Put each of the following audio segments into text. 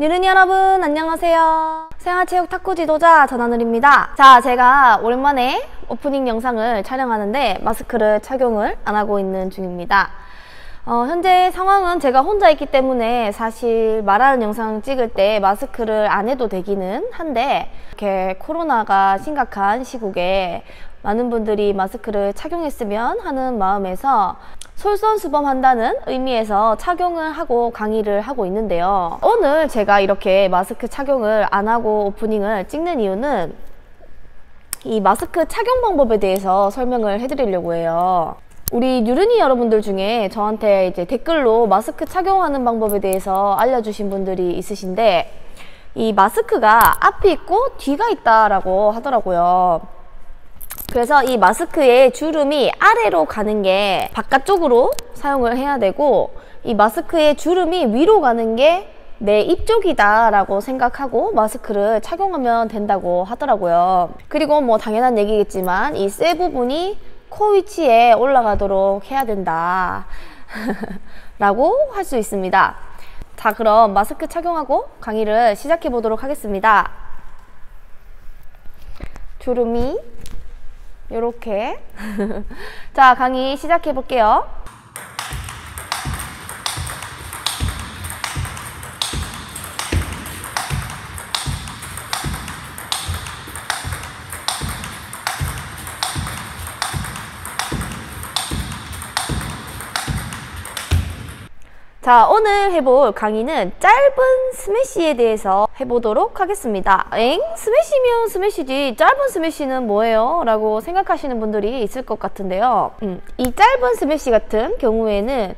뉴른이 여러분 안녕하세요. 생활체육 탁구 지도자 전하늘입니다. 자, 제가 오랜만에 오프닝 영상을 촬영하는데 마스크를 착용을 안 하고 있는 중입니다. 현재 상황은 제가 혼자 있기 때문에 사실 말하는 영상 찍을 때 마스크를 안 해도 되기는 한데, 이렇게 코로나가 심각한 시국에 많은 분들이 마스크를 착용했으면 하는 마음에서 솔선수범한다는 의미에서 착용을 하고 강의를 하고 있는데요. 오늘 제가 이렇게 마스크 착용을 안 하고 오프닝을 찍는 이유는 이 마스크 착용 방법에 대해서 설명을 해드리려고 해요. 우리 뉴른이 여러분들 중에 저한테 이제 댓글로 마스크 착용하는 방법에 대해서 알려주신 분들이 있으신데, 이 마스크가 앞이 있고 뒤가 있다라고 하더라고요. 그래서 이 마스크의 주름이 아래로 가는 게 바깥쪽으로 사용을 해야 되고, 이 마스크의 주름이 위로 가는 게 내 입 쪽이다 라고 생각하고 마스크를 착용하면 된다고 하더라고요. 그리고 뭐 당연한 얘기겠지만 이 쇠 부분이 코 위치에 올라가도록 해야 된다 라고 할 수 있습니다. 자, 그럼 마스크 착용하고 강의를 시작해 보도록 하겠습니다. 주름이 요렇게 자, 강의 시작해 볼게요. 자, 오늘 해볼 강의는 짧은 스매시에 대해서 해보도록 하겠습니다. 스매시면 스매시지 짧은 스매시는 뭐예요? 라고 생각하시는 분들이 있을 것 같은데요. 이 짧은 스매시 같은 경우에는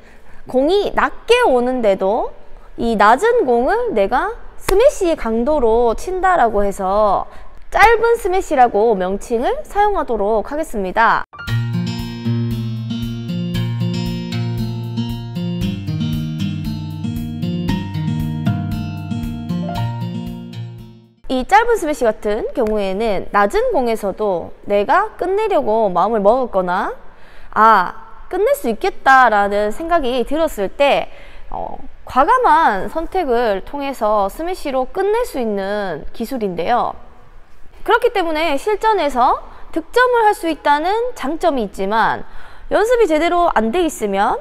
공이 낮게 오는데도 이 낮은 공을 내가 스매시 강도로 친다라고 해서 짧은 스매시라고 명칭을 사용하도록 하겠습니다. 이 짧은 스매시 같은 경우에는 낮은 공에서도 내가 끝내려고 마음을 먹었거나 끝낼 수 있겠다라는 생각이 들었을 때 과감한 선택을 통해서 스매시로 끝낼 수 있는 기술인데요. 그렇기 때문에 실전에서 득점을 할 수 있다는 장점이 있지만, 연습이 제대로 안 돼 있으면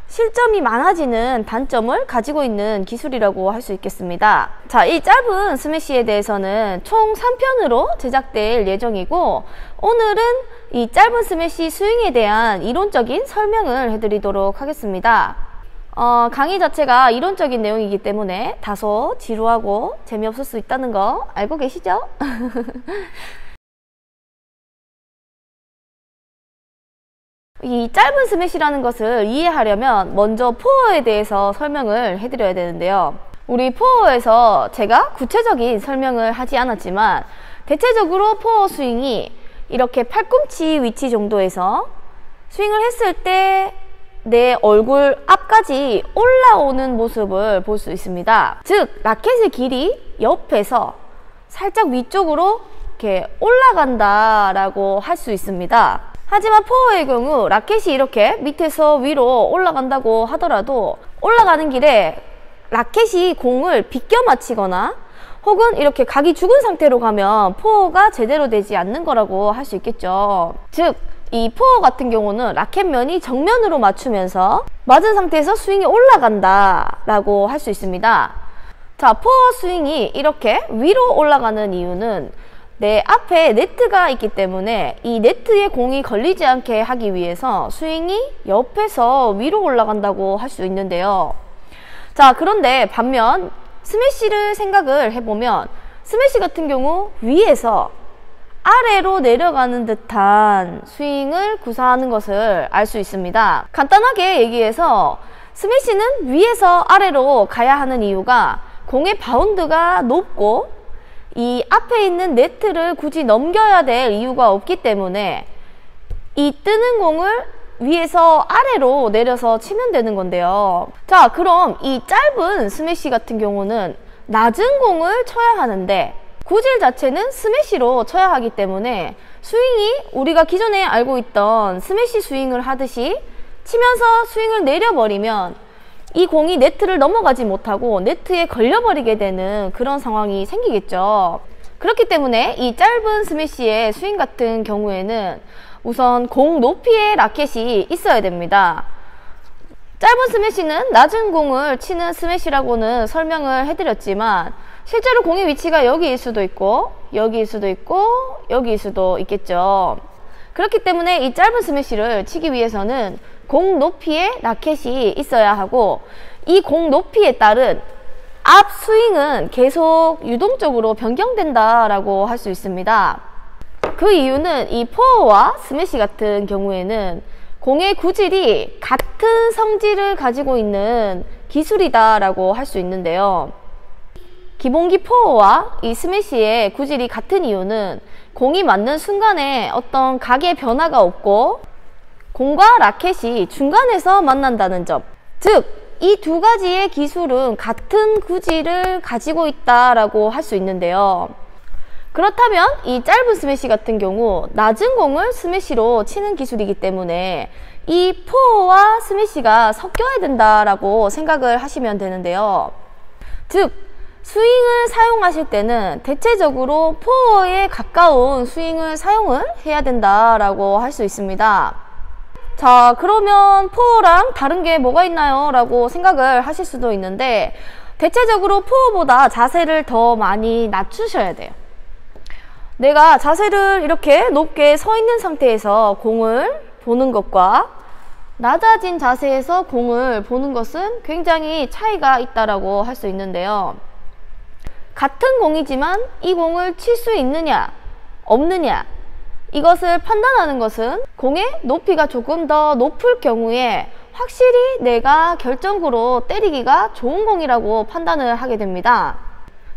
실점이 많아지는 단점을 가지고 있는 기술이라고 할 수 있겠습니다. 자, 이 짧은 스매시에 대해서는 총 3편으로 제작될 예정이고, 오늘은 이 짧은 스매시 스윙에 대한 이론적인 설명을 해드리도록 하겠습니다. 강의 자체가 이론적인 내용이기 때문에 다소 지루하고 재미없을 수 있다는 거 알고 계시죠? 이 짧은 스매시라는 것을 이해하려면 먼저 포어에 대해서 설명을 해드려야 되는데요. 우리 포어에서 제가 구체적인 설명을 하지 않았지만 대체적으로 포어 스윙이 이렇게 팔꿈치 위치 정도에서 스윙을 했을 때 내 얼굴 앞까지 올라오는 모습을 볼 수 있습니다. 즉, 라켓의 길이 옆에서 살짝 위쪽으로 이렇게 올라간다 라고 할 수 있습니다. 하지만 포어의 경우 라켓이 이렇게 밑에서 위로 올라간다고 하더라도 올라가는 길에 라켓이 공을 비껴 맞히거나 혹은 이렇게 각이 죽은 상태로 가면 포어가 제대로 되지 않는 거라고 할 수 있겠죠. 즉, 이 포어 같은 경우는 라켓면이 정면으로 맞추면서 맞은 상태에서 스윙이 올라간다 라고 할 수 있습니다. 자, 포어 스윙이 이렇게 위로 올라가는 이유는 내 앞에 네트가 있기 때문에 이 네트에 공이 걸리지 않게 하기 위해서 스윙이 옆에서 위로 올라간다고 할 수 있는데요. 자, 그런데 반면 스매시를 생각을 해보면 스매시 같은 경우 위에서 아래로 내려가는 듯한 스윙을 구사하는 것을 알 수 있습니다. 간단하게 얘기해서 스매시는 위에서 아래로 가야 하는 이유가 공의 바운드가 높고 이 앞에 있는 네트를 굳이 넘겨야 될 이유가 없기 때문에 이 뜨는 공을 위에서 아래로 내려서 치면 되는 건데요. 자, 그럼 이 짧은 스매시 같은 경우는 낮은 공을 쳐야 하는데 구질 자체는 스매시로 쳐야 하기 때문에 스윙이 우리가 기존에 알고 있던 스매시 스윙을 하듯이 치면서 스윙을 내려버리면 이 공이 네트를 넘어가지 못하고 네트에 걸려버리게 되는 그런 상황이 생기겠죠. 그렇기 때문에 이 짧은 스매시의 스윙 같은 경우에는 우선 공 높이의 라켓이 있어야 됩니다. 짧은 스매시는 낮은 공을 치는 스매시라고는 설명을 해드렸지만 실제로 공의 위치가 여기일 수도 있고 여기일 수도 있고 여기일 수도 있겠죠. 그렇기 때문에 이 짧은 스매시를 치기 위해서는 공 높이의 라켓이 있어야 하고 이 공 높이에 따른 앞 스윙은 계속 유동적으로 변경된다라고 할 수 있습니다. 그 이유는 이 포어와 스매시 같은 경우에는 공의 구질이 같은 성질을 가지고 있는 기술이다라고 할 수 있는데요. 기본기 포어와 이 스매시의 구질이 같은 이유는 공이 맞는 순간에 어떤 각의 변화가 없고 공과 라켓이 중간에서 만난다는 점, 즉 이 두 가지의 기술은 같은 구질을 가지고 있다라고 할 수 있는데요. 그렇다면 이 짧은 스매시 같은 경우 낮은 공을 스매시로 치는 기술이기 때문에 이 포어와 스매시가 섞여야 된다라고 생각을 하시면 되는데요. 즉 스윙을 사용하실 때는 대체적으로 포어에 가까운 스윙을 사용을 해야 된다라고 할 수 있습니다. 자, 그러면 포어랑 다른 게 뭐가 있나요? 라고 생각을 하실 수도 있는데 대체적으로 포어보다 자세를 더 많이 낮추셔야 돼요. 내가 자세를 이렇게 높게 서 있는 상태에서 공을 보는 것과 낮아진 자세에서 공을 보는 것은 굉장히 차이가 있다라고 할 수 있는데요. 같은 공이지만 이 공을 칠 수 있느냐 없느냐 이것을 판단하는 것은 공의 높이가 조금 더 높을 경우에 확실히 내가 결정구로 때리기가 좋은 공이라고 판단을 하게 됩니다.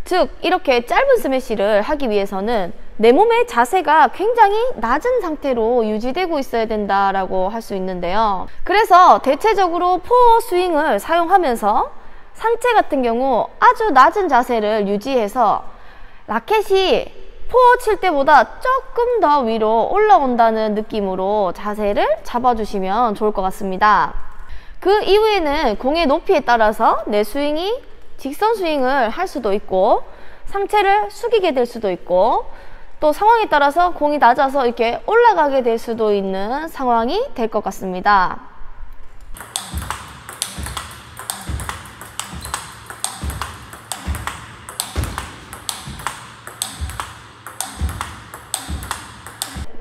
즉 이렇게 짧은 스매시를 하기 위해서는 내 몸의 자세가 굉장히 낮은 상태로 유지되고 있어야 된다라고 할 수 있는데요. 그래서 대체적으로 포어 스윙을 사용하면서 상체 같은 경우 아주 낮은 자세를 유지해서 라켓이 포어 칠 때보다 조금 더 위로 올라온다는 느낌으로 자세를 잡아주시면 좋을 것 같습니다. 그 이후에는 공의 높이에 따라서 내 스윙이 직선 스윙을 할 수도 있고 상체를 숙이게 될 수도 있고 또 상황에 따라서 공이 낮아서 이렇게 올라가게 될 수도 있는 상황이 될 것 같습니다.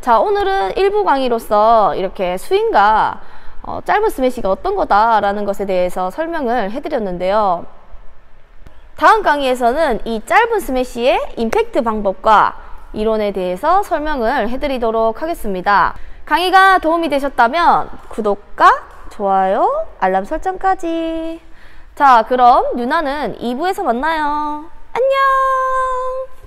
자, 오늘은 일부 강의로서 이렇게 스윙과 짧은 스매시가 어떤 거다라는 것에 대해서 설명을 해드렸는데요. 다음 강의에서는 이 짧은 스매시의 임팩트 방법과 이론에 대해서 설명을 해드리도록 하겠습니다. 강의가 도움이 되셨다면 구독과 좋아요, 알람 설정까지. 자, 그럼 누나는 2부에서 만나요. 안녕!